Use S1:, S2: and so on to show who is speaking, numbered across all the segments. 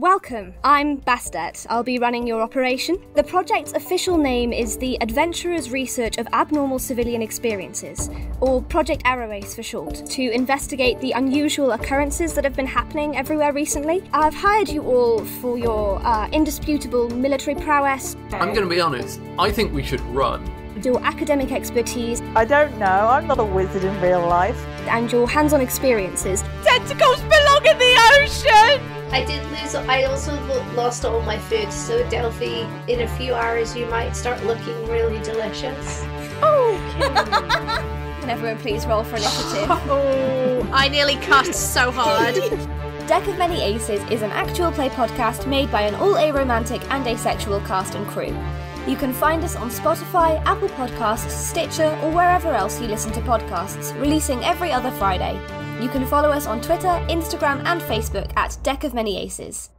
S1: Welcome, I'm Bastet. I'll be running your operation. The project's official name is the Adventurers' Research of Abnormal Civilian Experiences, or Project Arrowace for short, to investigate the unusual occurrences that have been happening everywhere recently. I've hired you all for your indisputable military prowess.
S2: I'm going to be honest, I think we should run.
S1: Your academic expertise.
S3: I don't know, I'm not a wizard in real life.
S1: And your hands-on experiences.
S3: Tentacles belong in the ocean!
S4: I also lost all my food, so Delphi, in a few hours you might start looking really delicious.
S1: Okay. Can everyone please roll for initiative?
S5: Oh, I nearly cussed so hard.
S1: Deck of Many Aces is an actual play podcast made by an all aromantic and asexual cast and crew. You can find us on Spotify, Apple Podcasts, Stitcher, or wherever else you listen to podcasts, releasing every other Friday. You can follow us on Twitter, Instagram, and Facebook at Deck of Many Aces.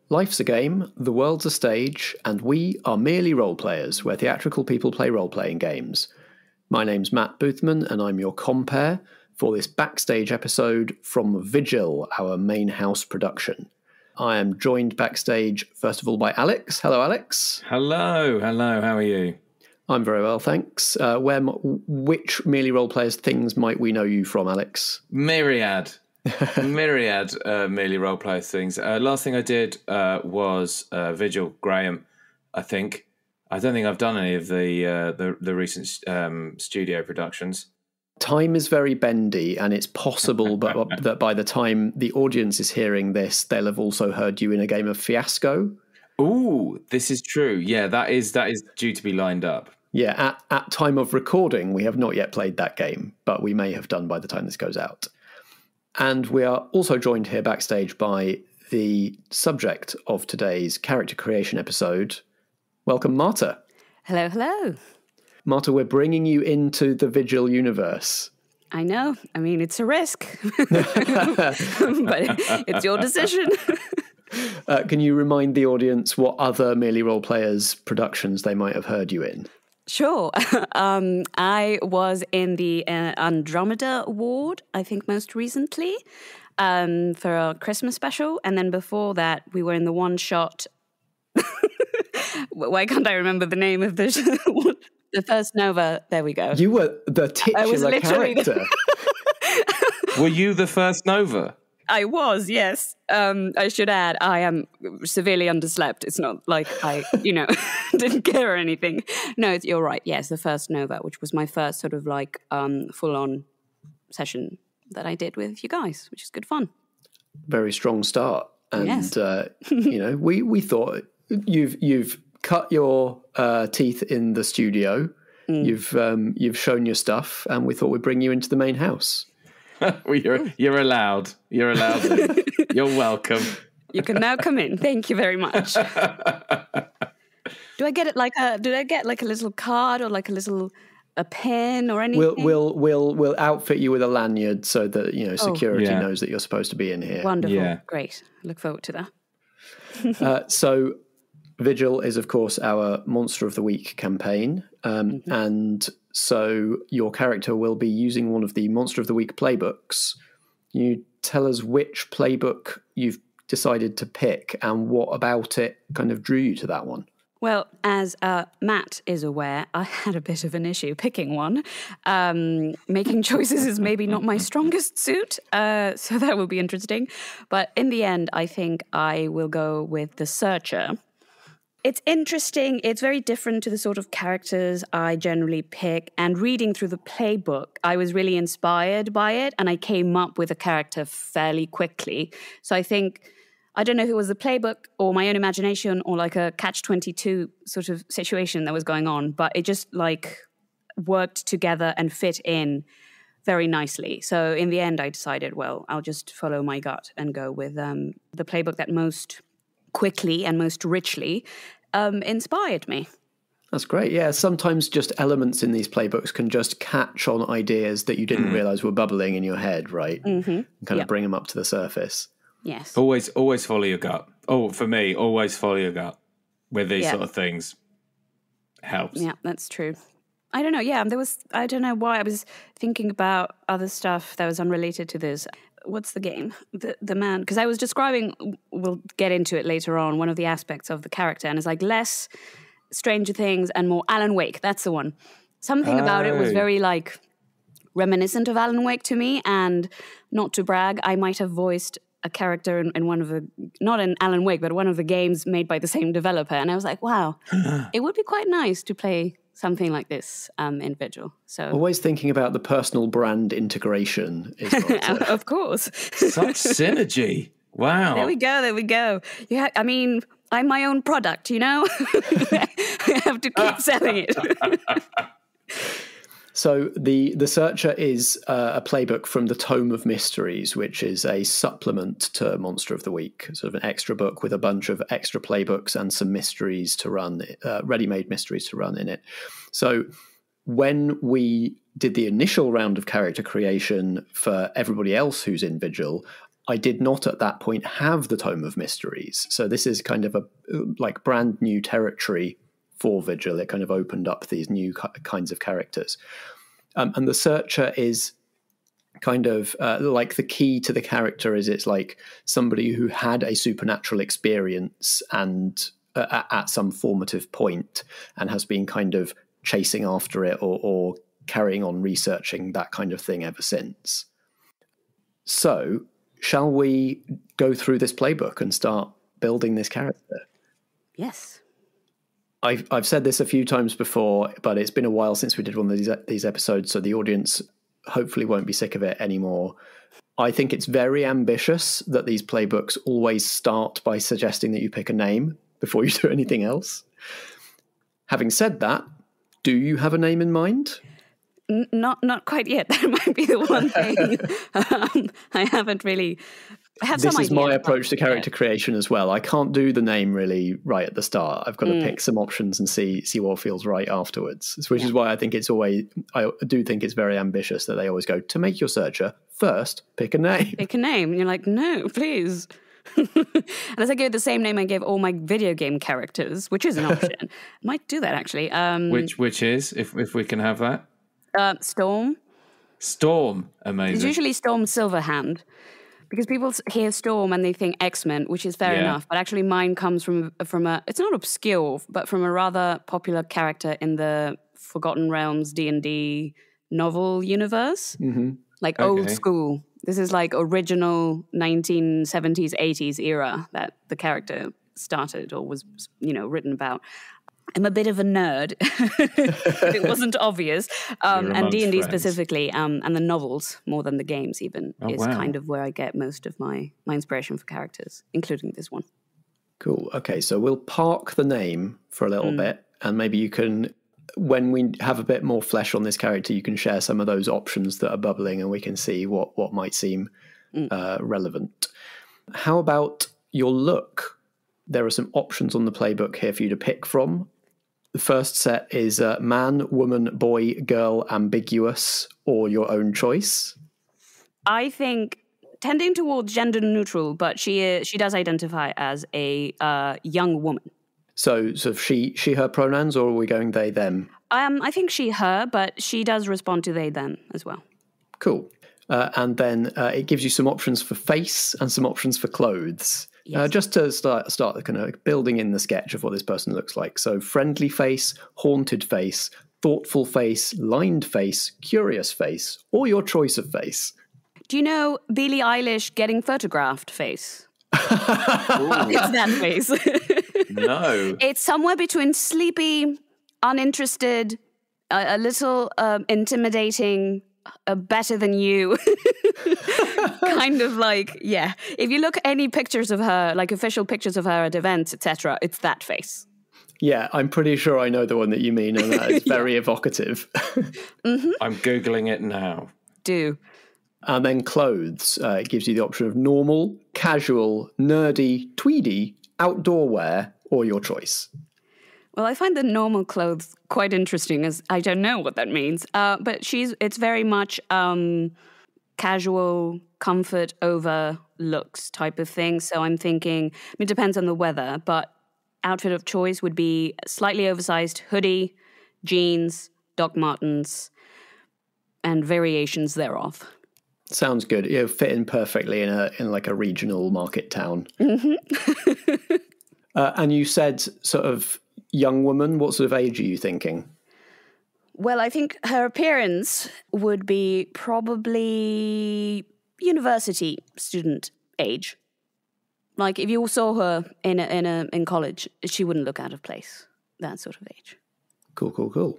S6: Life's a game, the world's a stage, and we are merely role-players, where theatrical people play role-playing games. My name's Matt Boothman, and I'm your compere for this Backstage episode from Vigil, our main house production. I am joined backstage, first of all, by Alex. Hello, Alex.
S7: Hello, how are you?
S6: I'm very well, thanks. Which merely role-players things might we know you from, Alex?
S7: Myriad merely role play things. Last thing I did was Vigil, Graham. I don't think I've done any of the recent studio productions.
S6: Time is very bendy, and it's possible that by the time the audience is hearing this, they'll have also heard you in a game of Fiasco.
S7: Ooh, this is true. Yeah, that is due to be lined up.
S6: Yeah, at time of recording, we have not yet played that game, but we may have done by the time this goes out. And we are also joined here backstage by the subject of today's character creation episode. Welcome, Marta.
S8: Hello, hello.
S6: Marta, we're bringing you into the Vigil universe.
S8: I know. I mean, it's a risk. But it's your decision.
S6: Can you remind the audience what other merely role players productions they might have heard you in?
S8: Sure. I was in the Andromeda Ward, I think most recently, for a Christmas special. And then before that, we were in the one-shot... Why can't I remember the name of the the first Nova? There we go.
S6: You were the titular character.
S7: Were you the first Nova?
S8: I was, yes. I should add, I am severely underslept. It's not like I, didn't care or anything. No, you're right. Yes, the first Nova, which was my first sort of like full-on session that I did with you guys, which is good fun.
S6: Very strong start. And,
S8: yes.
S6: We thought you've cut your teeth in the studio. You've shown your stuff, and we thought we'd bring you into the main house.
S7: Well, you're allowed. You're allowed. You're welcome.
S8: You can now come in. Thank you very much. Do I get it like a little card or like a pen or anything?
S6: We'll outfit you with a lanyard so that security knows that you're supposed to be in here.
S8: Wonderful.
S7: Yeah.
S8: Great. Look forward to that.
S6: So Vigil is, of course, our Monster of the Week campaign. And so your character will be using one of the Monster of the Week playbooks. Can you tell us which playbook you've decided to pick and what about it kind of drew you to that one?
S8: Well, as Matt is aware, I had a bit of an issue picking one. Making choices is maybe not my strongest suit, so that will be interesting. But in the end, I think I will go with the Searcher. It's interesting. It's very different to the sort of characters I generally pick. And reading through the playbook, I was really inspired by it. And I came up with a character fairly quickly. So I think, I don't know if it was the playbook or my own imagination or like a catch-22 sort of situation that was going on. But it just like worked together and fit in very nicely. So in the end, I decided, well, I'll just follow my gut and go with the playbook that most quickly and most richly inspired me.
S6: That's great. Yeah, sometimes just elements in these playbooks can just catch on ideas that you didn't realize were bubbling in your head, right? Mm-hmm. And kind of bring them up to the surface.
S8: Yes.
S7: Always follow your gut. Oh, for me, always follow your gut with these sort of things. Helps.
S8: Yeah, that's true. I don't know. Yeah, I don't know why I was thinking about other stuff that was unrelated to this. What's the game? The man, because I was describing, we'll get into it later on, one of the aspects of the character, and it's like less Stranger Things and more Alan Wake. That's the one. Something about it was very like reminiscent of Alan Wake to me, and not to brag, I might have voiced a character in one of the, not in Alan Wake, but one of the games made by the same developer, and I was like, wow, it would be quite nice to play something like this in Vigil. So
S6: always thinking about the personal brand integration is
S8: of course.
S7: Such synergy. Wow.
S8: There we go. Yeah, I mean, I'm my own product, you know? I have to keep selling it.
S6: So the Searcher is a playbook from the Tome of Mysteries, which is a supplement to Monster of the Week, sort of an extra book with a bunch of extra playbooks and some mysteries to run, ready-made mysteries to run in it. So when we did the initial round of character creation for everybody else who's in Vigil, I did not at that point have the Tome of Mysteries. So this is kind of a like brand new territory for Vigil. It kind of opened up these new kinds of characters. And the Searcher is kind of like the key to the character is it's like somebody who had a supernatural experience and at some formative point and has been kind of chasing after it or carrying on researching that kind of thing ever since. So shall we go through this playbook and start building this character?
S8: Yes.
S6: I've said this a few times before, but it's been a while since we did one of these episodes, so the audience hopefully won't be sick of it anymore. I think it's very ambitious that these playbooks always start by suggesting that you pick a name before you do anything else. Having said that, do you have a name in mind?
S8: Not quite yet. That might be the one thing. I haven't really. I have
S6: this
S8: some
S6: is
S8: idea,
S6: my approach to character creation as well. I can't do the name really right at the start. I've got to pick some options and see what feels right afterwards. Which is why I think I do think it's very ambitious that they always go, to make your Searcher, first pick a name.
S8: Pick a name. And you're like, no, please. Unless I give it the same name I gave all my video game characters, which is an option. I might do that actually.
S7: Which is, if we can have that?
S8: Storm.
S7: Storm, amazing.
S8: It's usually Storm Silverhand. Because people hear Storm and they think X-Men, which is fair enough. But actually mine comes from a, it's not obscure, but from a rather popular character in the Forgotten Realms D&D novel universe. Mm-hmm. Like old school. This is like original 1970s, 80s era that the character started or was, written about. I'm a bit of a nerd. It wasn't obvious. And D&D specifically, and the novels more than the games even, is kind of where I get most of my inspiration for characters, including this one.
S6: Cool. Okay, so we'll park the name for a little bit, and maybe you can, when we have a bit more flesh on this character, you can share some of those options that are bubbling and we can see what might seem relevant. How about your look? There are some options on the playbook here for you to pick from. The first set is man, woman, boy, girl, ambiguous, or your own choice. I
S8: think tending towards gender neutral, but she does identify as a young woman.
S6: So she, her pronouns, or are we going they, them?
S8: I think she, her, but she does respond to they, them as well.
S6: Cool. And then it gives you some options for face and some options for clothes. Yes. Just to start kind of building in the sketch of what this person looks like. So friendly face, haunted face, thoughtful face, lined face, curious face, or your choice of face.
S8: Do you know Billie Eilish getting photographed face? It's that face.
S7: No.
S8: It's somewhere between sleepy, uninterested, a little intimidating, better than you. Kind of like, yeah. If you look at any pictures of her, like official pictures of her at events, etc., it's that face.
S6: Yeah, I'm pretty sure I know the one that you mean, and that is very evocative.
S7: I'm Googling it now.
S8: Do.
S6: And then clothes. It gives you the option of normal, casual, nerdy, tweedy, outdoor wear, or your choice.
S8: Well, I find the normal clothes quite interesting, as I don't know what that means. But it's very much casual, comfort over looks type of thing. So I'm thinking, it depends on the weather, but outfit of choice would be slightly oversized hoodie, jeans, Doc Martens, and variations thereof.
S6: Sounds good. You fit in perfectly in like a regional market town.
S8: Mm-hmm.
S6: And you said sort of young woman. What sort of age are you thinking?
S8: Well, I think her appearance would be probably university student age. Like if you saw her in college, she wouldn't look out of place. That sort of age.
S6: Cool.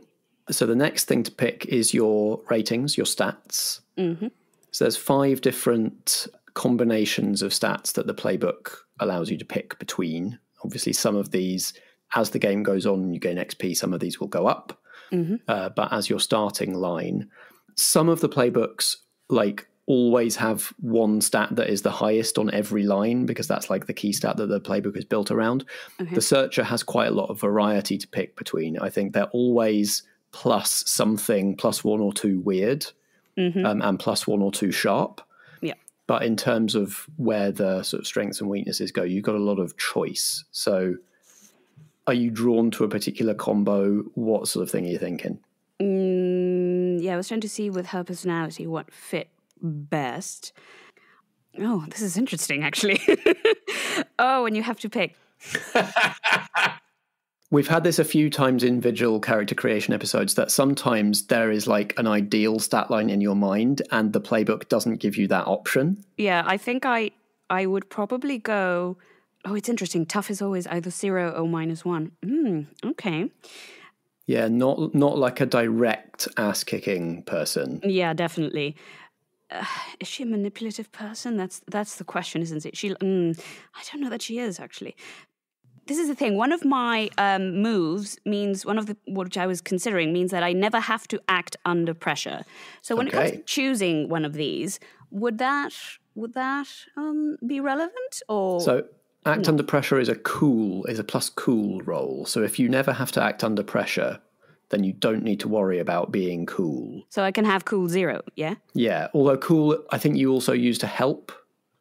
S6: So the next thing to pick is your ratings, your stats.
S8: Mm-hmm.
S6: So there's 5 different combinations of stats that the playbook allows you to pick between. Obviously, some of these, as the game goes on, you gain XP, some of these will go up.
S8: Mm-hmm.
S6: But as your starting line, some of the playbooks like always have one stat that is the highest on every line because that's like the key stat that the playbook is built around.
S8: Okay.
S6: The Searcher has quite a lot of variety to pick between. I think they're always plus something, plus 1 or 2 weird, and plus 1 or 2 sharp.
S8: Yeah.
S6: But in terms of where the sort of strengths and weaknesses go, you've got a lot of choice. So are you drawn to a particular combo? What sort of thing are you thinking?
S8: Yeah, I was trying to see with her personality what fit best. Oh, this is interesting, actually. And you have to pick.
S6: We've had this a few times in Vigil character creation episodes that sometimes there is like an ideal stat line in your mind and the playbook doesn't give you that option.
S8: Yeah, I think I would probably go... Oh, it's interesting. Tough is always either 0 or -1. Okay.
S6: Yeah, not like a direct ass-kicking person.
S8: Yeah, definitely. Is she a manipulative person? That's the question, isn't it? I don't know that she is, actually. This is the thing. One of my moves means, which I was considering, means that I never have to act under pressure. So when it comes to choosing one of these, would that be relevant? Or
S6: so act under pressure is a plus cool roll. So if you never have to act under pressure, then you don't need to worry about being cool.
S8: So I can have cool 0, yeah?
S6: Yeah, although cool, I think you also use to help.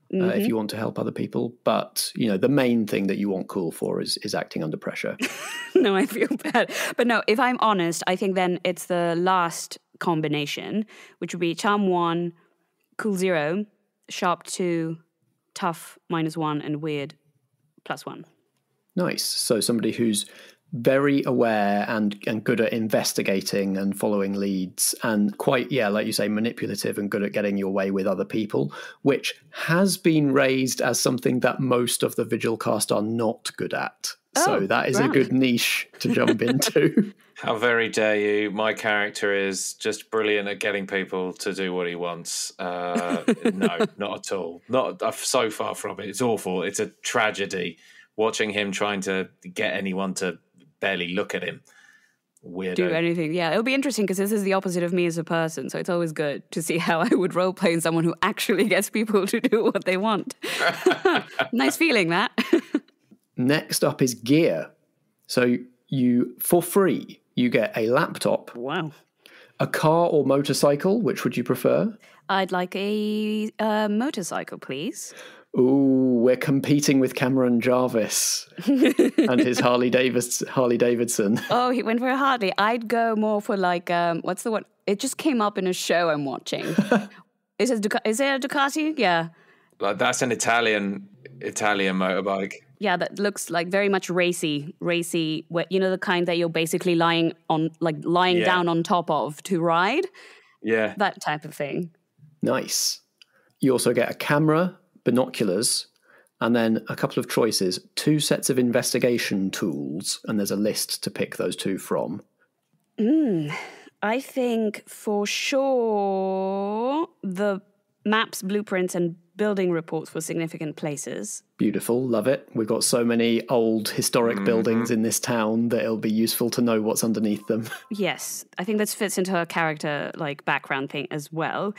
S6: If you want to help other people. But, the main thing that you want cool for is acting under pressure.
S8: No, I feel bad. But no, if I'm honest, I think then it's the last combination, which would be charm 1, cool 0, sharp 2, tough -1, and weird +1.
S6: Nice. So somebody who's very aware and good at investigating and following leads and quite, like you say, manipulative and good at getting your way with other people, which has been raised as something that most of the Vigil cast are not good at. So that is a good niche to jump into.
S7: How very dare you. My character is just brilliant at getting people to do what he wants. No, not at all. Not so far from it. It's awful. It's a tragedy watching him trying to get anyone to barely look at him. Weirdo.
S8: Do anything. Yeah, it'll be interesting because this is the opposite of me as a person. So it's always good to see how I would roleplay in someone who actually gets people to do what they want. Nice feeling, that.
S6: Next up is gear. So for free, you get a laptop.
S8: Wow.
S6: A car or motorcycle, which would you prefer?
S8: I'd like a motorcycle, please.
S6: Ooh, we're competing with Cameron Jarvis and his Harley Davidson.
S8: Oh, he went for a Harley. I'd go more for like, what's the one? It just came up in a show I'm watching. Is it a Ducati? Yeah.
S7: Like that's an Italian motorbike.
S8: Yeah, that looks like very much racy. The kind that you're basically lying down on top of to ride.
S7: Yeah.
S8: That type of thing.
S6: Nice. You also get a camera, binoculars, And then a couple of choices, 2 sets of investigation tools, and there's a list to pick those 2 from.
S8: I think for sure the maps, blueprints, and building reports for significant places.
S6: Beautiful, love it. We've got so many old historic buildings in this town that it'll be useful to know what's underneath them.
S8: Yes, I think this fits into her character, like, background thing as well.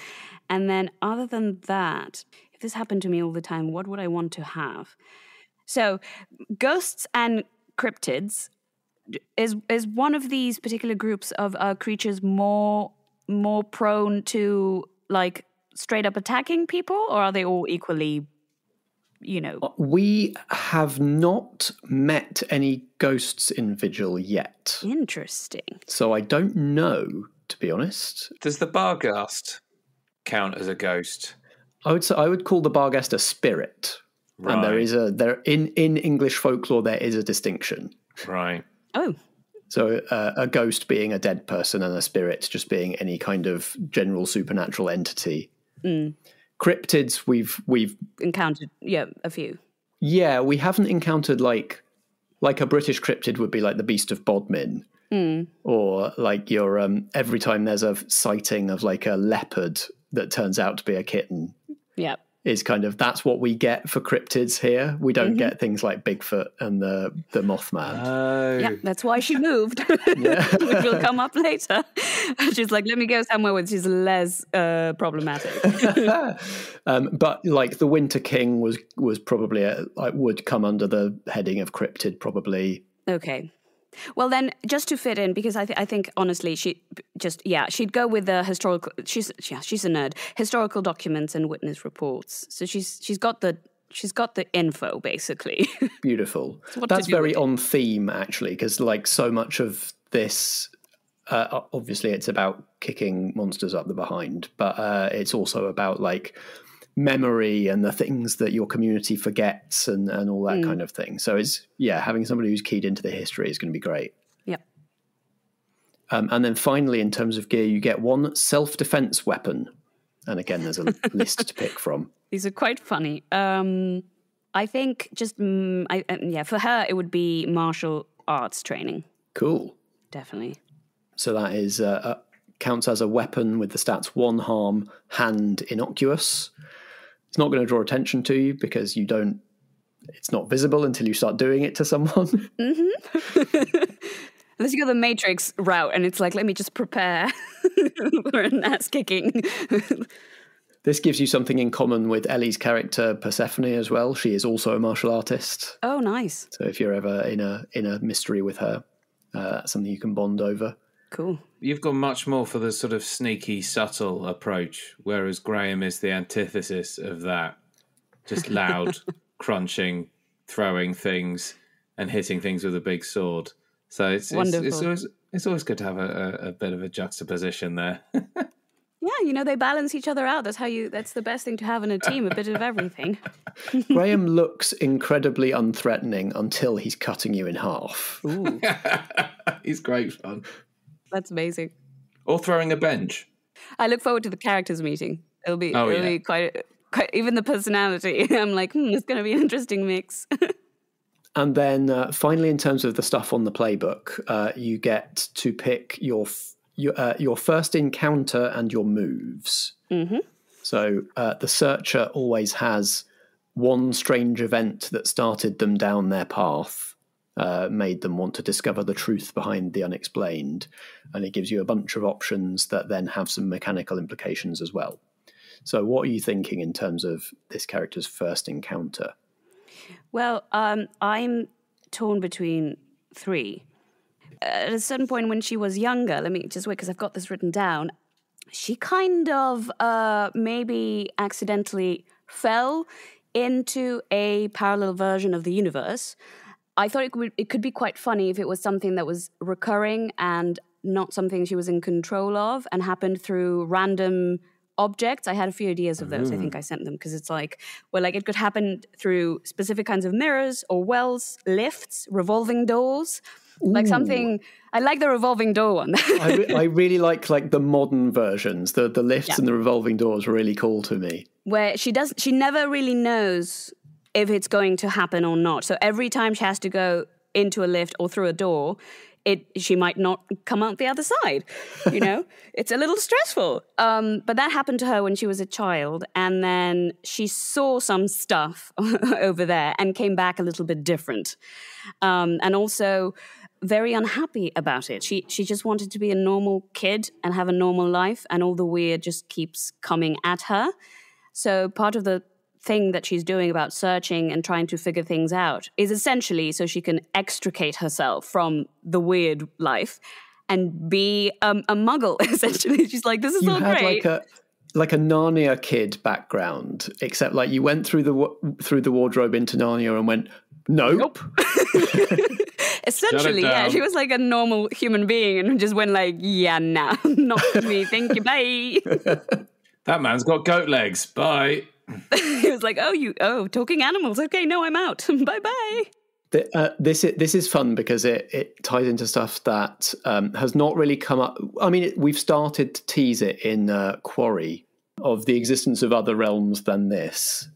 S8: And then other than that, if this happened to me all the time, what would I want to have? So, ghosts and cryptids, is one of these particular groups of creatures more prone to, like, straight up attacking people, or are they all equally, you know?
S6: We have not met any ghosts in Vigil yet.
S8: Interesting.
S6: So I don't know, to be honest.
S7: Does the Barghast count as a ghost?
S6: I would call the Barghast a spirit.
S7: Right.
S6: And in English folklore there is a distinction.
S7: Right.
S8: Oh.
S6: So a ghost being a dead person and a spirit just being any kind of general supernatural entity. Cryptids we've
S8: encountered, a few.
S6: Yeah, we haven't encountered like a British cryptid would be like the Beast of Bodmin. Or like your every time there's a sighting of like a leopard that turns out to be a kitten.
S8: Yeah.
S6: Is kind of, that's what we get for cryptids here. We don't get things like Bigfoot and the Mothman.
S7: Oh.
S8: Yeah, that's why she moved, which will come up later. She's like, let me go somewhere where she's less problematic.
S6: But like the Winter King was probably would come under the heading of cryptid probably.
S8: Okay. Well, then, just to fit in, because I think honestly, she'd go with the historical. She's a nerd. Historical documents and witness reports. So she's got the info basically.
S6: Beautiful. That's very on theme actually, because like so much of this, obviously, it's about kicking monsters up the behind, but it's also about like memory and the things that your community forgets and all that kind of thing. So it's, having somebody who's keyed into the history is going to be great.
S8: Yep.
S6: And then finally, in terms of gear, you get 1 self-defense weapon. And again, there's a list to pick from.
S8: These are quite funny. I think just, for her, it would be martial arts training.
S6: Cool.
S8: Definitely.
S6: So that is counts as a weapon with the stats 1 harm, hand, innocuous. It's not going to draw attention to you because it's not visible until you start doing it to someone.
S8: Unless you go the Matrix route and it's like, let me just prepare for an ass kicking.
S6: This gives you something in common with Ellie's character Persephone as well. She is also a martial artist.
S8: Oh, nice.
S6: So if you're ever in a mystery with her, that's something you can bond over.
S8: Cool.
S7: You've gone much more for the sort of sneaky, subtle approach, whereas Graham is the antithesis of that. Just loud, crunching, throwing things, and hitting things with a big sword. So it's always good to have a bit of a juxtaposition there.
S8: Yeah, they balance each other out. That's the best thing to have in a team, a bit of everything.
S6: Graham looks incredibly unthreatening until he's cutting you in half.
S8: Ooh.
S7: He's great fun.
S8: That's amazing.
S7: Or throwing a bench.
S8: I look forward to the characters meeting. It'll be quite even the personality. I'm like, it's going to be an interesting mix.
S6: And then finally, in terms of the stuff on the playbook, you get to pick your first encounter and your moves. Mm-hmm. So the searcher always has 1 strange event that started them down their path, made them want to discover the truth behind the unexplained, and it gives you a bunch of options that then have some mechanical implications as well. So what are you thinking in terms of this character's first encounter?
S8: Well, I'm torn between 3. At a certain point when she was younger, let me just wait because I've got this written down, she kind of maybe accidentally fell into a parallel version of the universe. I thought it could be quite funny if it was something that was recurring and not something she was in control of and happened through random objects. I had a few ideas of those. I think I sent them because it's like, well, like it could happen through specific kinds of mirrors or wells, lifts, revolving doors. Ooh. Like something, I like the revolving door one.
S6: I really like the modern versions. The lifts and the revolving doors are really cool to me.
S8: Where she never really knows if it's going to happen or not. So every time she has to go into a lift or through a door, she might not come out the other side, you know? It's a little stressful. But that happened to her when she was a child, and then she saw some stuff over there and came back a little bit different. And also very unhappy about it. She just wanted to be a normal kid and have a normal life, and all the weird just keeps coming at her. So part of the thing that she's doing about searching and trying to figure things out is essentially so she can extricate herself from the weird life and be a muggle, essentially. She's like, this is all great.
S6: Like a Narnia kid background, except like you went through the wardrobe into Narnia and went, nope.
S8: Essentially, yeah, she was like a normal human being and just went like, yeah, nah, not for me, thank you, bye.
S7: That man's got goat legs, bye.
S8: He was like, talking animals. Okay, no, I'm out. Bye-bye.
S6: This is fun because it ties into stuff that has not really come up. I mean, we've started to tease it in Quarry of the existence of other realms than this.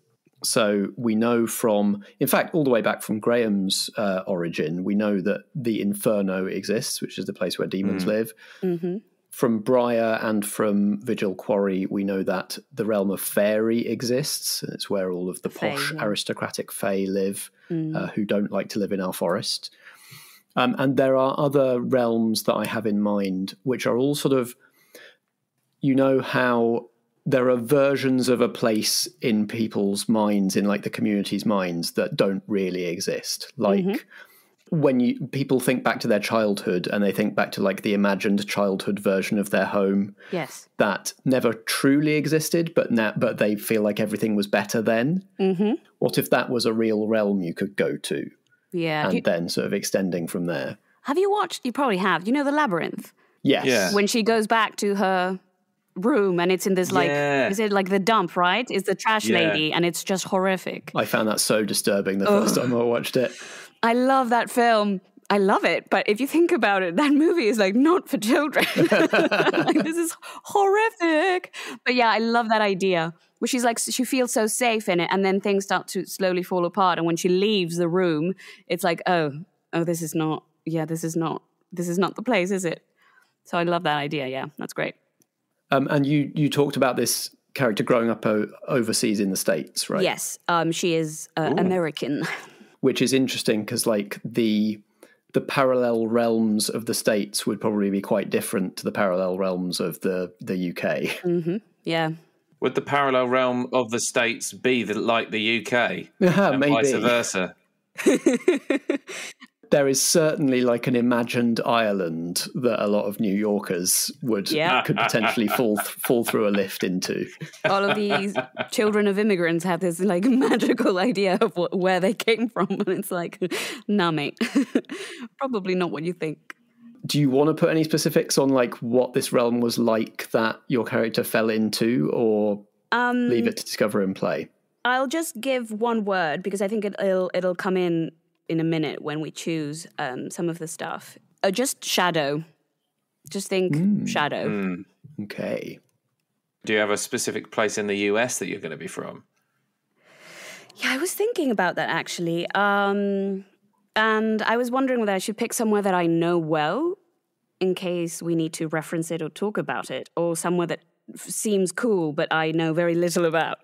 S6: So we know from, in fact, all the way back from Graham's origin, we know that the Inferno exists, which is the place where demons live. Mm-hmm. From Briar and from Vigil Quarry, we know that the realm of Fairy exists. It's where all of the posh aristocratic Fae live, who don't like to live in our forest. And there are other realms that I have in mind, which are all sort of, you know, how there are versions of a place in people's minds, in like the community's minds, that don't really exist. Like when people think back to their childhood and they think back to like the imagined childhood version of their home,
S8: yes,
S6: that never truly existed, but they feel like everything was better then. Mm-hmm. What if that was a real realm you could go to?
S8: Yeah,
S6: and then sort of extending from there.
S8: Have you watched? You probably have. You know The Labyrinth?
S6: Yes.
S7: Yeah.
S8: When she goes back to her room and it's in this like, is it like the dump, right? It's the trash lady, and it's just horrific.
S6: I found that so disturbing the first time I watched it.
S8: I love that film. I love it. But if you think about it, that movie is like not for children. Like, this is horrific. But yeah, I love that idea. Where she's like, she feels so safe in it, and then things start to slowly fall apart. And when she leaves the room, it's like, oh, this is not the place, is it? So I love that idea. Yeah, that's great.
S6: And you talked about this character growing up overseas in the States, right?
S8: Yes, she is American.
S6: Which is interesting because like the parallel realms of the States would probably be quite different to the parallel realms of the UK.
S8: Mm-hmm. Yeah.
S7: Would the parallel realm of the States be like the UK?
S6: And
S7: maybe. Vice versa?
S6: There is certainly like an imagined Ireland that a lot of New Yorkers could potentially fall through a lift into.
S8: All of these children of immigrants have this like magical idea of where they came from, and it's like, nah, mate, probably not what you think.
S6: Do you want to put any specifics on like what this realm was like that your character fell into, or leave it to discover and play?
S8: I'll just give one word because I think it'll come in a minute when we choose some of the stuff. Just shadow. Just think shadow.
S6: Okay.
S7: Do you have a specific place in the US that you're going to be from?
S8: Yeah, I was thinking about that actually. And I was wondering whether I should pick somewhere that I know well in case we need to reference it or talk about it, or somewhere that seems cool but I know very little about.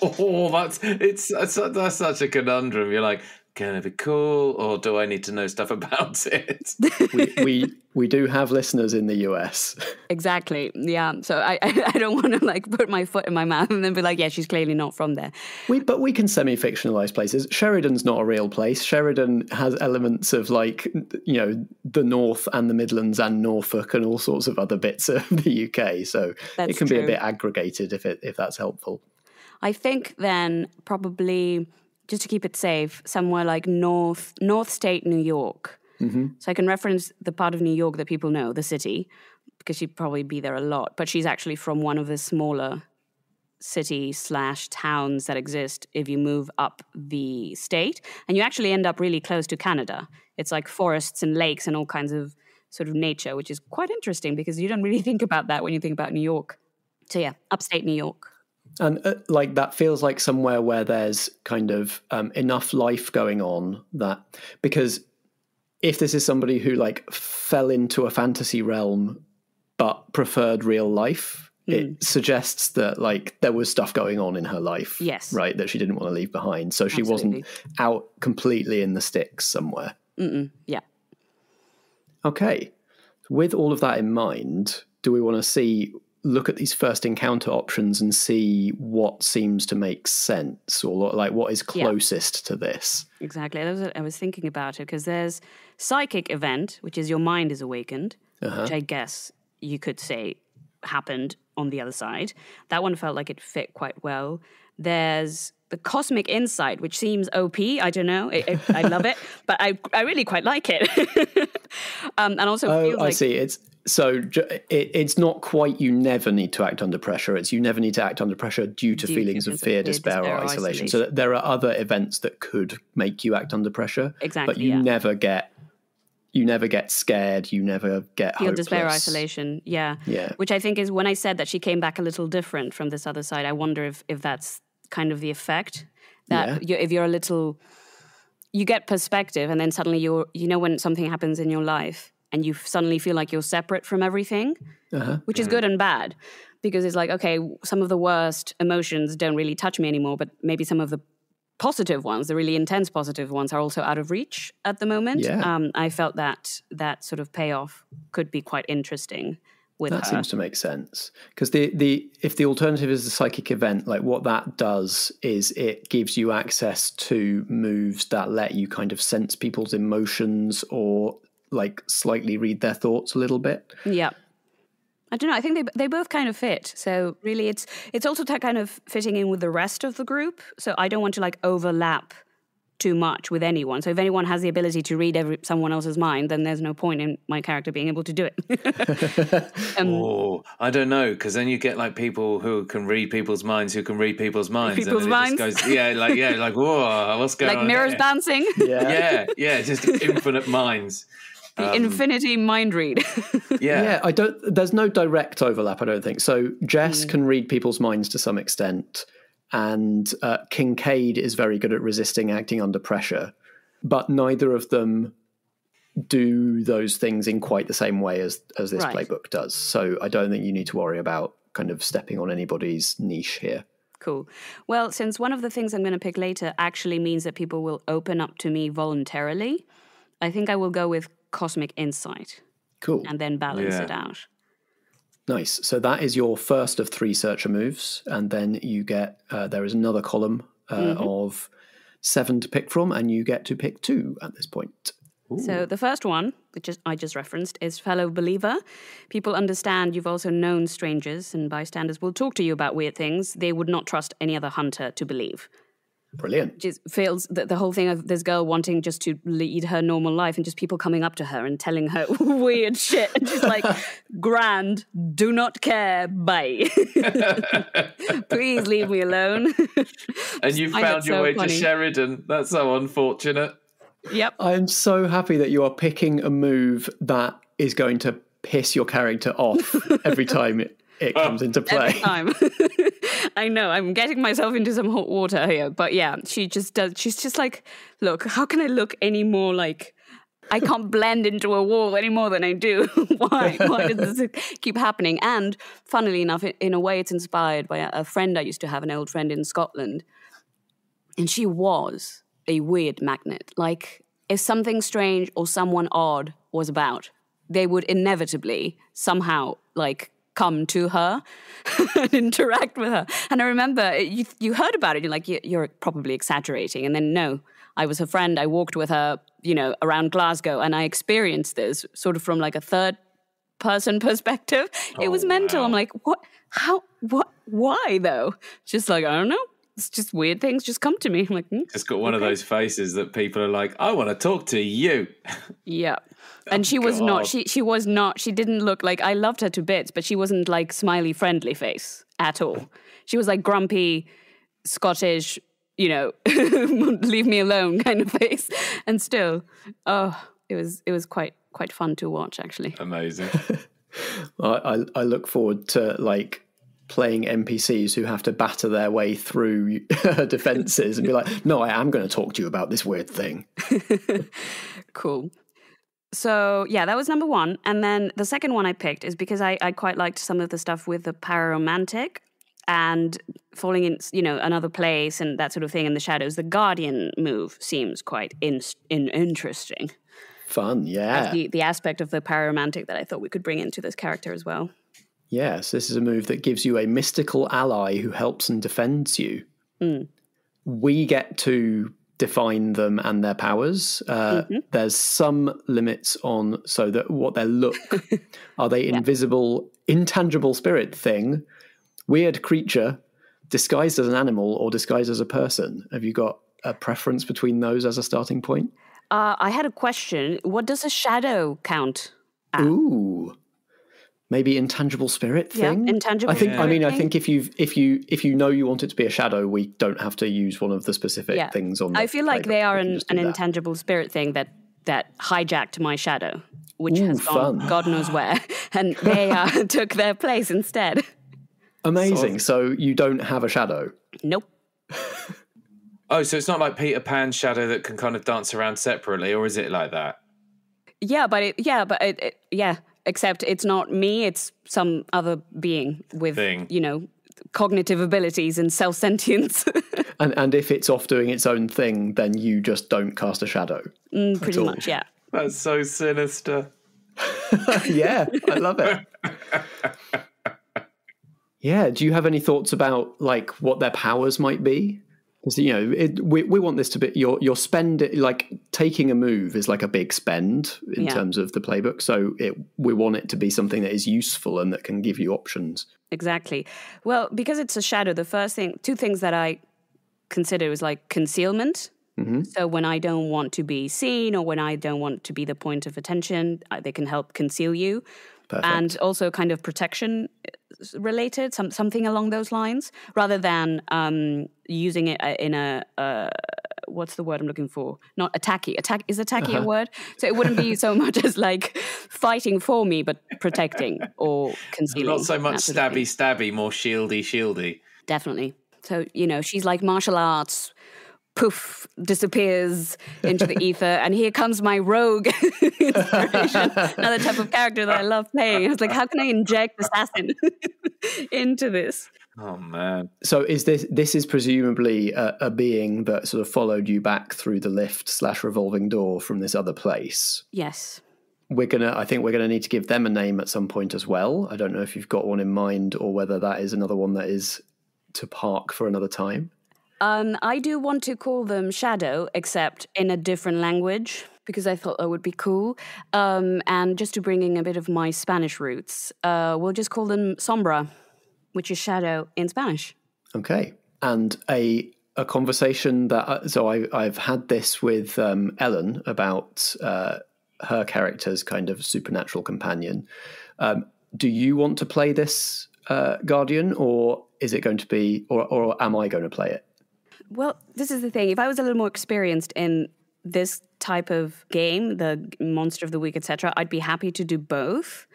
S7: Oh, that's such a conundrum. You're like, can it be cool, or do I need to know stuff about it?
S6: we do have listeners in the US.
S8: Exactly. Yeah. So I don't want to like put my foot in my mouth and then be like, yeah, she's clearly not from there.
S6: But we can semi-fictionalize places. Sheridan's not a real place. Sheridan has elements of like, you know, the North and the Midlands and Norfolk and all sorts of other bits of the UK. So it can be a bit aggregated if that's helpful.
S8: I think then probably, just to keep it safe, somewhere like North State, New York. Mm-hmm. So I can reference the part of New York that people know, the city, because she'd probably be there a lot. But she's actually from one of the smaller cities/towns that exist if you move up the state. And you actually end up really close to Canada. It's like forests and lakes and all kinds of sort of nature, which is quite interesting because you don't really think about that when you think about New York. So yeah, upstate New York.
S6: And like that feels like somewhere where there's kind of enough life going on that, because if this is somebody who like fell into a fantasy realm but preferred real life, it suggests that like there was stuff going on in her life,
S8: yes,
S6: right, that she didn't want to leave behind. So she wasn't out completely in the sticks somewhere.
S8: Yeah.
S6: Okay. With all of that in mind, do we want to look at these first encounter options and see what seems to make sense, or like what is closest to this?
S8: Exactly. I was thinking about it because there's psychic event, which is your mind is awakened, which I guess you could say happened on the other side. That one felt like it fit quite well. There's the cosmic insight, which seems OP. I don't know. I love it, but I really quite like it. And also, feels like...
S6: I see. It's not quite you never need to act under pressure. It's you never need to act under pressure due to feelings of fear, despair, or isolation. So there are other events that could make you act under pressure.
S8: Exactly.
S6: But you never get scared. You never get
S8: feel
S6: hopeless.
S8: Despair, isolation. Yeah. Which I think is when I said that she came back a little different from this other side. I wonder if that's kind of the effect that if you're a little, you get perspective, and then suddenly when something happens in your life and you suddenly feel like you're separate from everything, which is good and bad, because it's like, okay, some of the worst emotions don't really touch me anymore, but maybe some of the positive ones, the really intense positive ones, are also out of reach at the moment. I felt that sort of payoff could be quite interesting with
S6: that
S8: her.
S6: Seems to make sense, because if the alternative is the psychic event, like what that does is it gives you access to moves that let you kind of sense people's emotions or like slightly read their thoughts a little bit.
S8: Yeah. I don't know. I think they both kind of fit. So really, it's also kind of fitting in with the rest of the group. So I don't want to like overlap too much with anyone. So if anyone has the ability to read someone else's mind, then there's no point in my character being able to do it.
S7: I don't know, because then you get like people who can read people's minds, and then it just goes, like whoa, what's going on?
S8: Like mirrors
S7: here?
S8: Dancing.
S7: Just infinite minds.
S8: The infinity mind read.
S6: There's no direct overlap, I don't think. So Jess can read people's minds to some extent, and Kincaid is very good at resisting acting under pressure, but neither of them do those things in quite the same way as this playbook does. So I don't think you need to worry about kind of stepping on anybody's niche here.
S8: Cool. Well, since one of the things I'm going to pick later actually means that people will open up to me voluntarily, I think I will go with Cosmic Insight.
S6: Cool.
S8: And then balance it out.
S6: Nice. So that is your first of 3 searcher moves, and then you get there is another column of 7 to pick from, and you get to pick 2 at this point.
S8: Ooh. So the first one, which I just referenced, is Fellow Believer. People understand you've also known strangers, and bystanders will talk to you about weird things they would not trust any other hunter to believe.
S6: Brilliant.
S8: Just feels the whole thing of this girl wanting just to lead her normal life, and just people coming up to her and telling her weird shit. And she's like, grand, do not care, bye. Please leave me alone.
S7: And you found your way to Sheridan. That's so unfortunate.
S8: Yep.
S6: I'm so happy that you are picking a move that is going to piss your character off every time it comes into play.
S8: Every time. I know, I'm getting myself into some hot water here, but yeah, she just does. She's just like, look, how can I look any more like I can't blend into a wall any more than I do? Why does this keep happening? And funnily enough, in a way, it's inspired by a friend I used to have, an old friend in Scotland, and she was a weird magnet. Like, if something strange or someone odd was about, they would inevitably somehow like come to her and interact with her. And I remember you heard about it, you're like, you're probably exaggerating. And then no, I was her friend. I walked with her, around Glasgow, and I experienced this sort of from like a third person perspective. It was mental. Wow. I'm like, what? How? What? Why though? Just like, I don't know. It's just weird things just come to me. I'm like,
S7: just got one of those faces that people are like, I want to talk to you.
S8: Yeah. And she was not, she didn't look like, I loved her to bits, but she wasn't like smiley, friendly face at all. She was like grumpy, Scottish, leave me alone kind of face. And still, it was quite fun to watch, actually.
S7: Amazing.
S6: I look forward to like playing NPCs who have to batter their way through defenses and be like, no, I am going to talk to you about this weird thing.
S8: Cool. So, yeah, that was number one. And then the second one I picked is because I quite liked some of the stuff with the pararomantic and falling in, another place and that sort of thing in the shadows. The Guardian move seems quite interesting.
S6: Fun, yeah.
S8: The aspect of the pararomantic that I thought we could bring into this character as well.
S6: Yes, this is a move that gives you a mystical ally who helps and defends you. We get to define them and their powers. There's some limits on so that what they look. Are they invisible, intangible spirit thing, weird creature, disguised as an animal or disguised as a person? Have you got a preference between those as a starting point?
S8: I had a question. What does a shadow count at?
S6: Ooh. Maybe intangible spirit thing.
S8: Yeah, intangible.
S6: I think.
S8: Spirit
S6: I mean,
S8: thing?
S6: I think if you know you want it to be a shadow, we don't have to use one of the specific things on.
S8: I feel like they are an
S6: that.
S8: intangible spirit thing that hijacked my shadow, which has gone God knows where, and they took their place instead.
S6: Amazing. So you don't have a shadow.
S8: Nope.
S7: Oh, so it's not like Peter Pan's shadow that can kind of dance around separately, or is it like that?
S8: Yeah, but except it's not me, it's some other being with, cognitive abilities and self-sentience.
S6: and if it's off doing its own thing, then you just don't cast a shadow.
S8: Pretty much, yeah.
S7: That's so sinister.
S6: Yeah, I love it. Yeah, do you have any thoughts about like what their powers might be? Because we want this to be your spend. Like taking a move is like a big spend in terms of the playbook. So we want it to be something that is useful and that can give you options.
S8: Exactly. Well, because it's a shadow, two things that I consider was like concealment. Mm-hmm. So when I don't want to be seen or when I don't want to be the point of attention, they can help conceal you. Perfect. And also kind of protection related, something along those lines, rather than using it in a what's the word I'm looking for? Not attacky. Is attacky a word? So it wouldn't be so much as like fighting for me, but protecting or concealing.
S7: Not so much stabby, more shieldy.
S8: Definitely. So, she's like martial arts, poof, disappears into the ether, and here comes my rogue inspiration, another type of character that I love playing. I was like, how can I inject assassin into this?
S7: Oh, man.
S6: So this is presumably a being that sort of followed you back through the lift/revolving door from this other place?
S8: Yes.
S6: I think we're gonna need to give them a name at some point as well. I don't know if you've got one in mind or whether that is another one that is to park for another time.
S8: I do want to call them Shadow, except in a different language, because I thought that would be cool. And just to bring in a bit of my Spanish roots, we'll just call them Sombra, which is shadow in Spanish.
S6: Okay. And a conversation that... So I've had this with Ellen about her character's kind of supernatural companion. Do you want to play this Guardian, or is it going to be... or am I going to play it?
S8: Well, this is the thing. If I was a little more experienced in this type of game, the Monster of the Week, etc., I'd be happy to do both.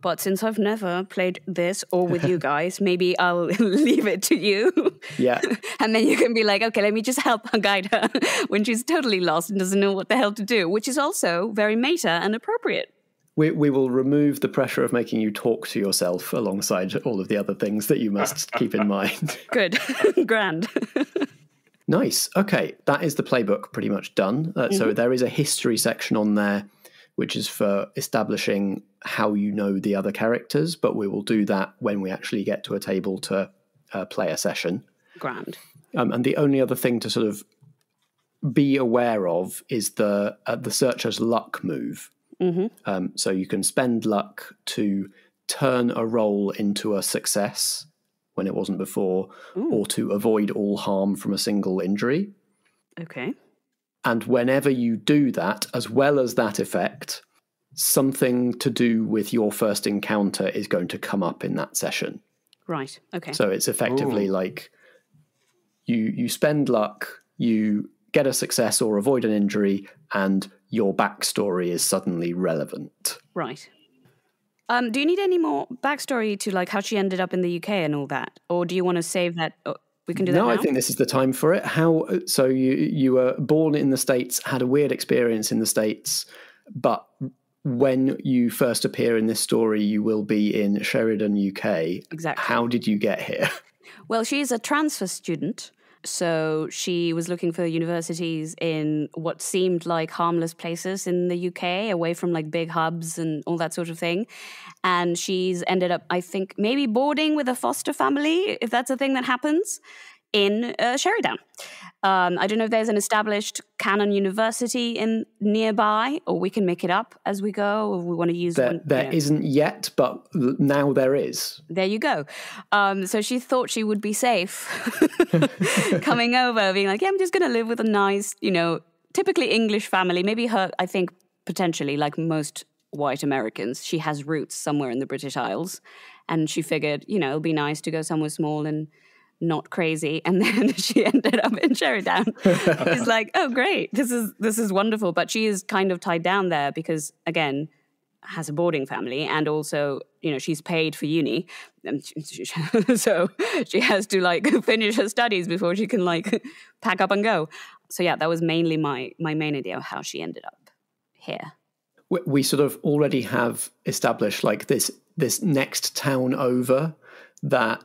S8: But since I've never played this or with you guys, maybe I'll leave it to you.
S6: Yeah.
S8: And then you can be like, okay, let me just help guide her when she's totally lost and doesn't know what the hell to do, which is also very meta and appropriate.
S6: We will remove the pressure of making you talk to yourself alongside all of the other things that you must keep in mind.
S8: Good. Grand.
S6: Nice. Okay, that is the playbook pretty much done. So there is a history section on there, which is for establishing how you know the other characters, but we will do that when we actually get to a table to play a session.
S8: Grand.
S6: And the only other thing to sort of be aware of is the Searcher's Luck move. Mm-hmm. So you can spend luck to turn a roll into a success when it wasn't before, or to avoid all harm from a single injury.
S8: Okay.
S6: And whenever you do that, as well as that effect, something to do with your first encounter is going to come up in that session.
S8: Right, okay.
S6: So it's effectively like you spend luck, you get a success or avoid an injury, and your backstory is suddenly relevant.
S8: Right. Do you need any more backstory to like how she ended up in the UK and all that, or do you want to save that? We can do that now?
S6: I think this is the time for it. So you were born in the States, had a weird experience in the States, but when you first appear in this story, you will be in Sherrydown, UK.
S8: Exactly.
S6: How did you get here?
S8: Well, she's a transfer student. So she was looking for universities in what seemed like harmless places in the UK, away from like big hubs and all that sort of thing. And she's ended up, I think, maybe boarding with a foster family, if that's a thing that happens, in Sherrydown. I don't know if there's an established canon university in nearby, or we can make it up as we go, or we want to use one.
S6: There isn't yet, but now there is.
S8: There you go. So she thought she would be safe coming over, being like, yeah, I'm just going to live with a nice, typically English family. Maybe her, I think, potentially, like most white Americans, she has roots somewhere in the British Isles. And she figured, it'll be nice to go somewhere small and not crazy. And then she ended up in Sherrydown. It's like, oh, great. This is wonderful. But she is kind of tied down there because, again, has a boarding family, and also, she's paid for uni. And so she has to like finish her studies before she can like pack up and go. So yeah, that was mainly my main idea of how she ended up here.
S6: We sort of already have established like this next town over that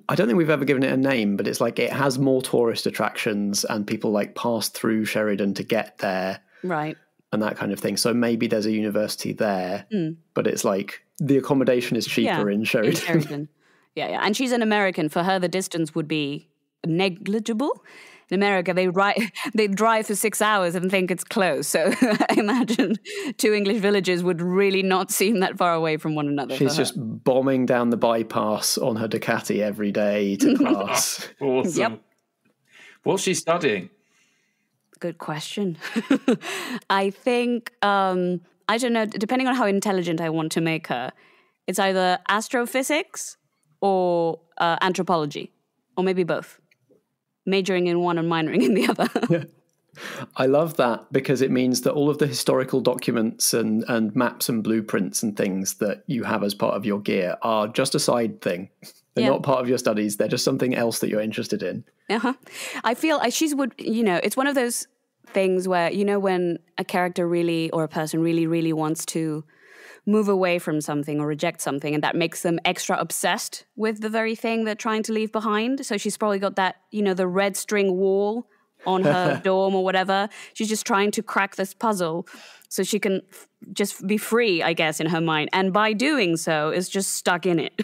S6: I don't think we've ever given it a name, but it's like it has more tourist attractions and people like pass through Sherrydown to get there.
S8: Right.
S6: And that kind of thing. So maybe there's a university there, but it's like the accommodation is cheaper in Sherrydown.
S8: Yeah. And she's an American. For her, the distance would be negligible. In America, they drive for 6 hours and think it's close. So I imagine two English villages would really not seem that far away from one another.
S6: She's just bombing down the bypass on her Ducati every day to class.
S7: Awesome. Yep. What's she studying?
S8: Good question. I think, I don't know, depending on how intelligent I want to make her, it's either astrophysics or anthropology, or maybe both. Majoring in one and minoring in the other.
S6: Yeah. I love that because it means that all of the historical documents and maps and blueprints and things that you have as part of your gear are just a side thing. They're not part of your studies. They're just something else that you're interested in. I feel she's would, it's one of those things where, when a character really or a person really, really wants to move away from something or reject something, and that makes them extra obsessed with the very thing they're trying to leave behind. So she's probably got that, the red string wall on her dorm or whatever. She's just trying to crack this puzzle so she can just be free, I guess, in her mind. And by doing so, is just stuck in it.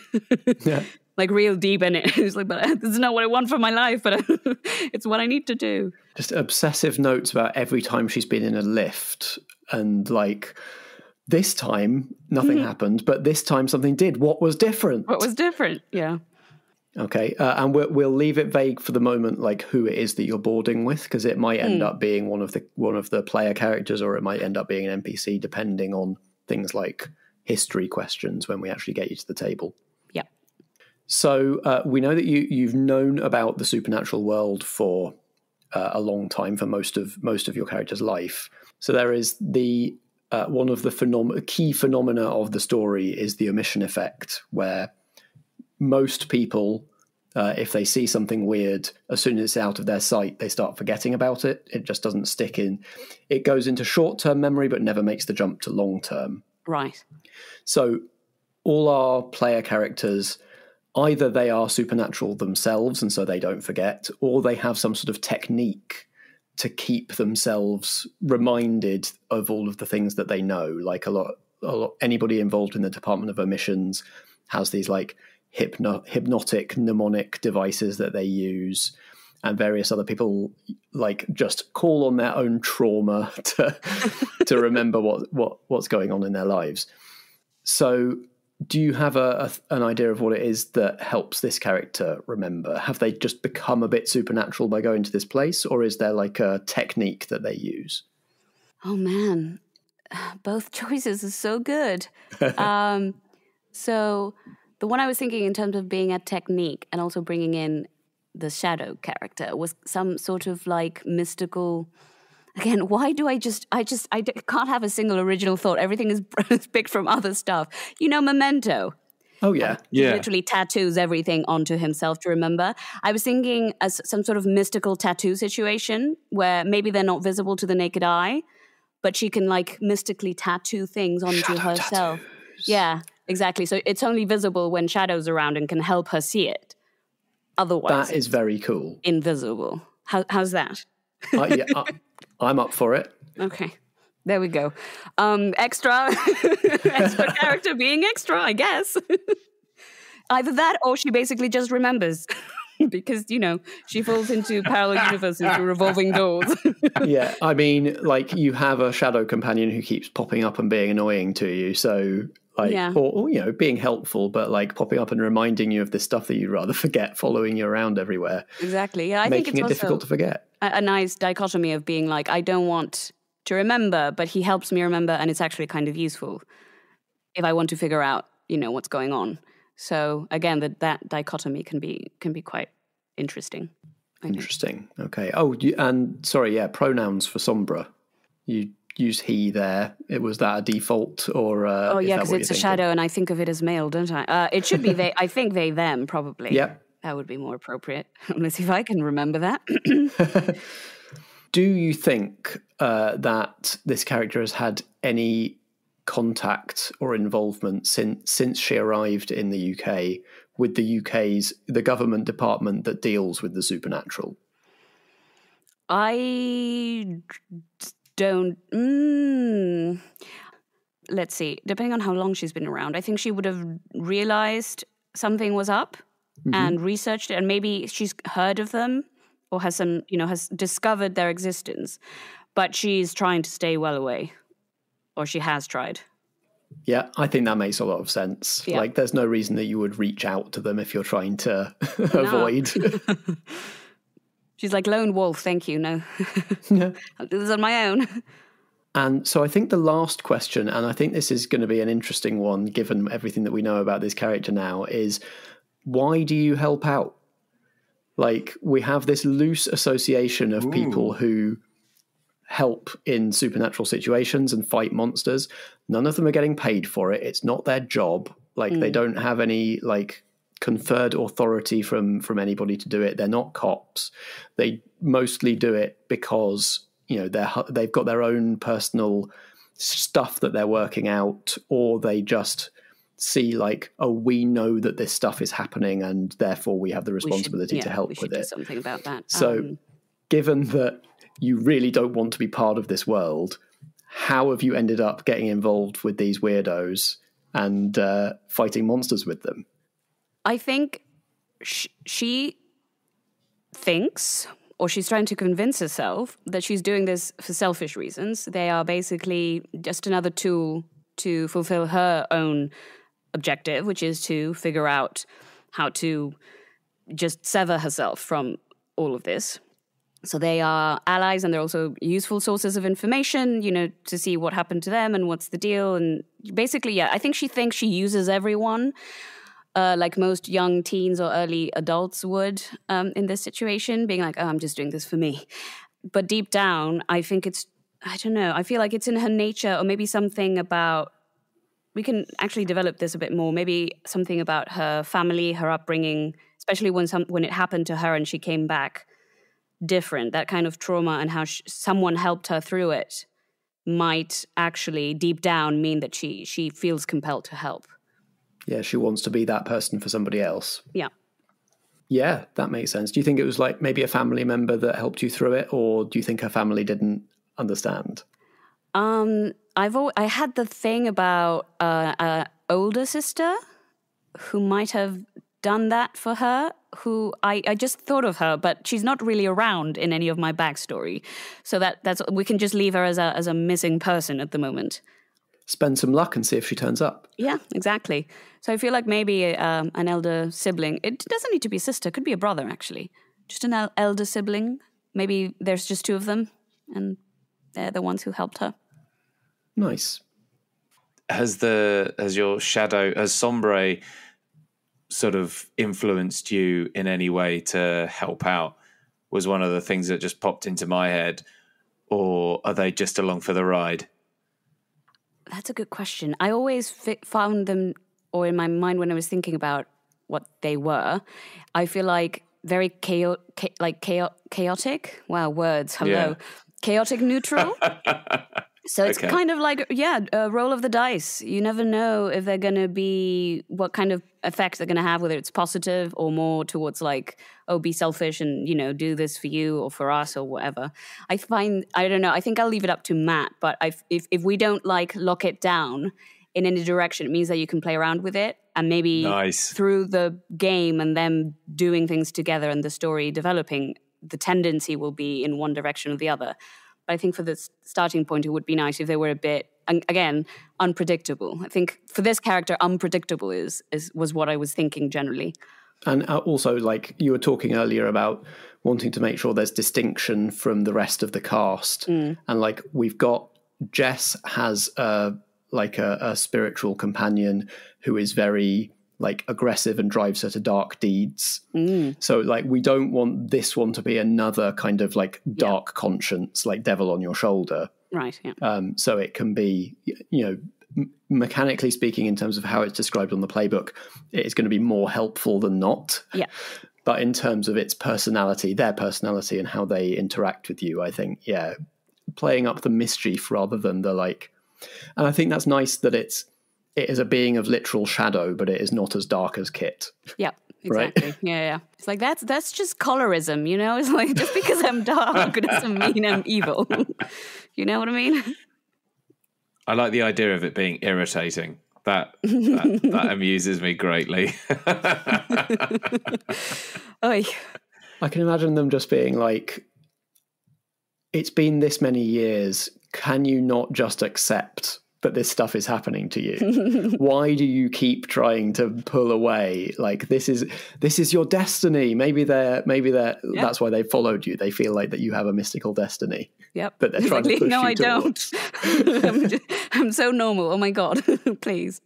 S6: Yeah. Like real deep in it. It's like, but this is not what I want for my life, but it's what I need to do. Just obsessive notes about every time she's been in a lift and like, this time, nothing happened, but this time something did. What was different?
S8: What was different? Yeah.
S6: Okay, and we'll leave it vague for the moment, like who it is that you're boarding with, because it might end up being one of the player characters, or it might end up being an NPC, depending on things like history questions when we actually get you to the table.
S8: Yeah.
S6: So we know that you've known about the supernatural world for a long time, for most of your character's life. So there is the one of the key phenomena of the story is the omission effect, where most people, if they see something weird, as soon as it's out of their sight, they start forgetting about it. It just doesn't stick in. It goes into short-term memory, but never makes the jump to long-term.
S8: Right.
S6: So all our player characters, either they are supernatural themselves, and so they don't forget, or they have some sort of technique to keep themselves reminded of all of the things that they know. Like a lot, anybody involved in the Department of Omissions has these like hypnotic mnemonic devices that they use, and various other people like just call on their own trauma to remember what's going on in their lives. So do you have an idea of what it is that helps this character remember? Have they just become a bit supernatural by going to this place, or is there like a technique that they use?
S8: Oh man, both choices are so good. So the one I was thinking in terms of being a technique and also bringing in the shadow character was some sort of like mystical Again, why do I can't have a single original thought. Everything is picked from other stuff. You know, Memento.
S6: Oh, yeah.
S8: He literally tattoos everything onto himself to remember. I was thinking as some sort of mystical tattoo situation where maybe they're not visible to the naked eye, but she can like mystically tattoo things onto
S6: Shadow
S8: herself.
S6: tattoos.
S8: Yeah, exactly. So it's only visible when Shadow's around and can help her see it. Otherwise,
S6: That is very cool.
S8: invisible. How's that?
S6: I'm up for it.
S8: Okay. There we go. Extra character being extra, I guess. Either that or she basically just remembers because, you know, she falls into parallel universes through revolving doors.
S6: Yeah, I mean, like you have a shadow companion who keeps popping up and being annoying to you. So like, or, you know, being helpful, but like popping up and reminding you of this stuff that you'd rather forget, following you around everywhere.
S8: Exactly. Yeah, I
S6: making
S8: think it's
S6: it difficult to forget.
S8: A nice dichotomy of being like, I don't want to remember, but he helps me remember, and it's actually kind of useful if I want to figure out, you know, what's going on. So again, that dichotomy can be quite interesting.
S6: Interesting. Okay. Oh, and sorry, yeah, pronouns for Sombra. You use he there. Was that a default or?
S8: Oh yeah, because it's a shadow, and I think of it as male, don't I? It should be they. I think they them probably.
S6: Yep.
S8: That would be more appropriate. Let's see if I can remember that.
S6: Do you think that this character has had any contact or involvement since she arrived in the UK with the government department that deals with the supernatural?
S8: I don't. Let's see. Depending on how long she's been around, I think she would have realized something was up and researched it, and maybe she's heard of them. Or has discovered their existence, but she's trying to stay well away, or she has tried.
S6: Yeah, I think that makes a lot of sense.
S8: Yeah.
S6: Like, there's no reason that you would reach out to them if you're trying to avoid.
S8: She's like, lone wolf, thank you. No, I'll do this on my own.
S6: And so I think the last question, and I think this is going to be an interesting one, given everything that we know about this character now, is why do you help out? Like, we have this loose association of people who help in supernatural situations and fight monsters. None of them are getting paid for it. It's not their job. Like, they don't have any, like, conferred authority from anybody to do it. They're not cops. They mostly do it because, you know, they've got their own personal stuff that they're working out, or they just see like, oh, we know that this stuff is happening and therefore we have the responsibility to help with it.
S8: Do something about that.
S6: So given that you really don't want to be part of this world, how have you ended up getting involved with these weirdos and fighting monsters with them?
S8: I think she thinks, or she's trying to convince herself, that she's doing this for selfish reasons. They are basically just another tool to fulfill her own objective, which is to figure out how to just sever herself from all of this. So they are allies, and they're also useful sources of information, you know, to see what happened to them and what's the deal. And basically, yeah, I think she thinks she uses everyone, like most young teens or early adults would in this situation, being like, oh, I'm just doing this for me. But deep down, I think I don't know, I feel like it's in her nature, or maybe something about, we can actually develop this a bit more, maybe something about her family, her upbringing, especially when it happened to her and she came back different, that kind of trauma, and how someone helped her through it might actually deep down mean that she feels compelled to help.
S6: Yeah, she wants to be that person for somebody else.
S8: Yeah.
S6: Yeah, that makes sense. Do you think it was like maybe a family member that helped you through it, or do you think her family didn't understand?
S8: I had the thing about an older sister who might have done that for her, who I just thought of her, but she's not really around in any of my backstory. So that's we can just leave her as a missing person at the moment.
S6: Spend some luck and see if she turns up.
S8: Yeah, exactly. So I feel like maybe an elder sibling. It doesn't need to be a sister. It could be a brother, actually. Just an elder sibling. Maybe there's just two of them, and they're the ones who helped her.
S6: Nice.
S7: Has Sombre sort of influenced you in any way to help out? Was one of the things that just popped into my head. or are they just along for the ride?
S8: That's a good question. I always found them, or in my mind when I was thinking about what they were, I feel like very chaotic. Wow, words. Hello.
S7: Yeah.
S8: Chaotic neutral. So it's kind of like, a roll of the dice. You never know if they're going to be, what kind of effect they're going to have, whether it's positive or more towards like, oh, be selfish and, do this for you or for us or whatever. I don't know, I think I'll leave it up to Matt, but if we don't lock it down in any direction, it means that you can play around with it and maybe through the game and them doing things together and the story developing, the tendency will be in one direction or the other. But I think for the starting point, it would be nice if they were a bit, again, unpredictable. I think for this character, unpredictable was what I was thinking generally.
S6: And also, like you were talking earlier about wanting to make sure there's distinction from the rest of the cast. And like we've got Jess has a spiritual companion who is very like aggressive and drives her to dark deeds. So like we don't want this one to be another kind of like dark conscience, like devil on your shoulder.
S8: Right. Yeah.
S6: So it can be, mechanically speaking, in terms of how it's described on the playbook, it is going to be more helpful than not. Yeah. But in terms of its personality, their personality and how they interact with you, I think, playing up the mischief rather than the like, and I think that's nice that it is a being of literal shadow, but it is not as dark as Kit. Yeah,
S8: exactly. Right? Yeah. It's like that's just colorism, It's like just because I'm dark doesn't mean I'm evil. You know what I mean?
S7: I like the idea of it being irritating. That amuses me greatly.
S6: I can imagine them just being like, it's been this many years. Can you not just accept that this stuff is happening to you? Why do you keep trying to pull away? Like this is your destiny. Maybe that's why they followed you. They feel like that you have a mystical destiny. Yep. But they're trying to push
S8: no,
S6: you
S8: I
S6: towards.
S8: Don't. I'm so normal. Oh my God. Please.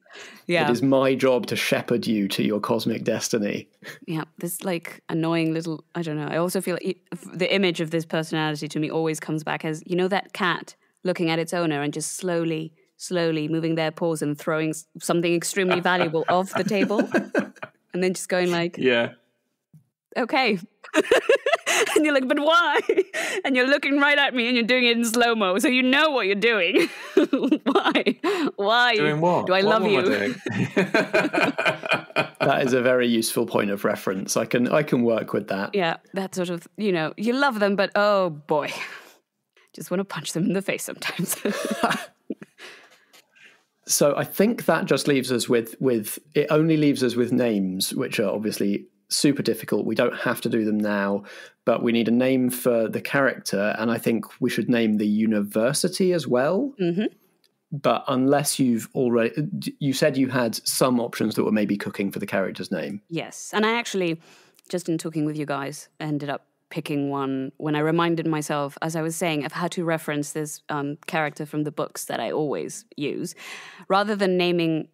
S8: Yeah.
S6: It is my job to shepherd you to your cosmic destiny.
S8: Yeah. This like annoying little, I don't know. I also feel like the image of this personality to me always comes back as, that cat looking at its owner and just slowly moving their paws and throwing something extremely valuable off the table. And then just going like, okay. And you're like, but why? And you're looking right at me and you're doing it in slow-mo. So you know what you're doing. Why?
S7: Doing what?
S8: Do I love you?
S6: That is a very useful point of reference. I can work with that.
S8: Yeah, that sort of, you love them, but oh boy. Just want to punch them in the face sometimes.
S6: So I think that just leaves us with it only leaves us with names, which are obviously super difficult. We don't have to do them now, but we need a name for the character, and I think we should name the university as well. Mm-hmm. But unless you said you had some options that were maybe cooking for the character's name.
S8: Yes, and I actually, just in talking with you guys, ended up picking one when I reminded myself, as I was saying, of how to reference this character from the books that I always use. Rather than naming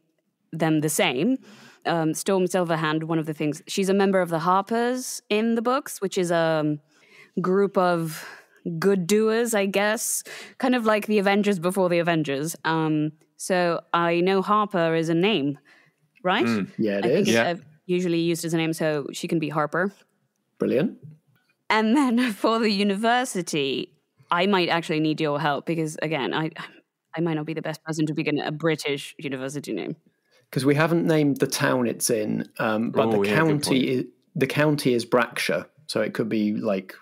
S8: them the same, Storm Silverhand, one of the things, she's a member of the Harpers in the books, which is a group of good doers, I guess, kind of like the Avengers before the Avengers. So I know Harper is a name, right?
S6: Yeah, it is.
S8: It's usually used as a name, so she can be Harper.
S6: Brilliant.
S8: And then for the university, I might actually need your help because, again, I might not be the best person to begin a British university name.
S6: Because we haven't named the town it's in, but the county is Brackshire, so it could be like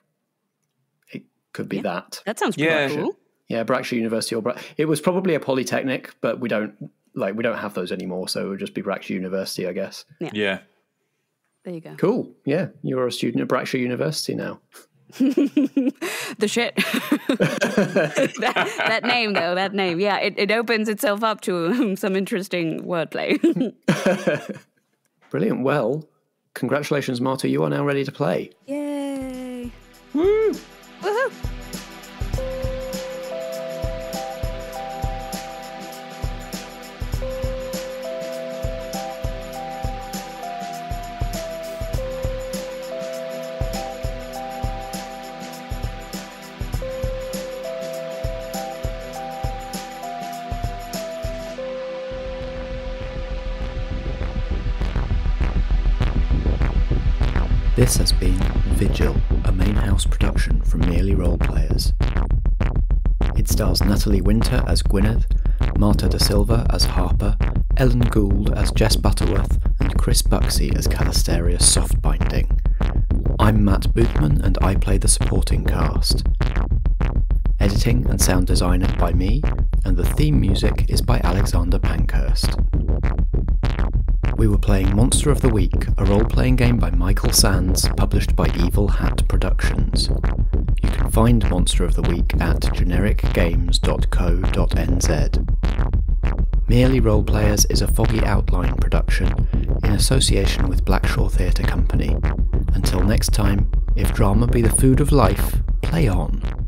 S6: that.
S8: That sounds pretty cool.
S6: Yeah, Brackshire University it was probably a polytechnic, but we don't have those anymore, so it would just be Brackshire University, I guess.
S7: Yeah.
S8: There you go.
S6: Cool. Yeah, you're a student at Brackshire University now.
S8: The shit. that name, though, yeah, it opens itself up to some interesting wordplay.
S6: Brilliant. Well, congratulations, Marta. You are now ready to play.
S8: Yay.
S6: Woo!
S8: Woohoo!
S6: This has been Vigil, a main house production from Merely Role Players. It stars Natalie Winter as Gwynned, Marta da Silva as Harper, Ellen Gould as Jess Butterworth, and Chris Buxey as Calisterius Softbinding. I'm Matt Boothman and I play the supporting cast. Editing and sound design by me, and the theme music is by Alexander Pankhurst. We were playing Monster of the Week, a role-playing game by Michael Sands, published by Evil Hat Productions. You can find Monster of the Week at genericgames.co.nz. Merely Role Players is a Foggy Outline production in association with Blackshaw Theatre Company. Until next time, if drama be the food of life, play on.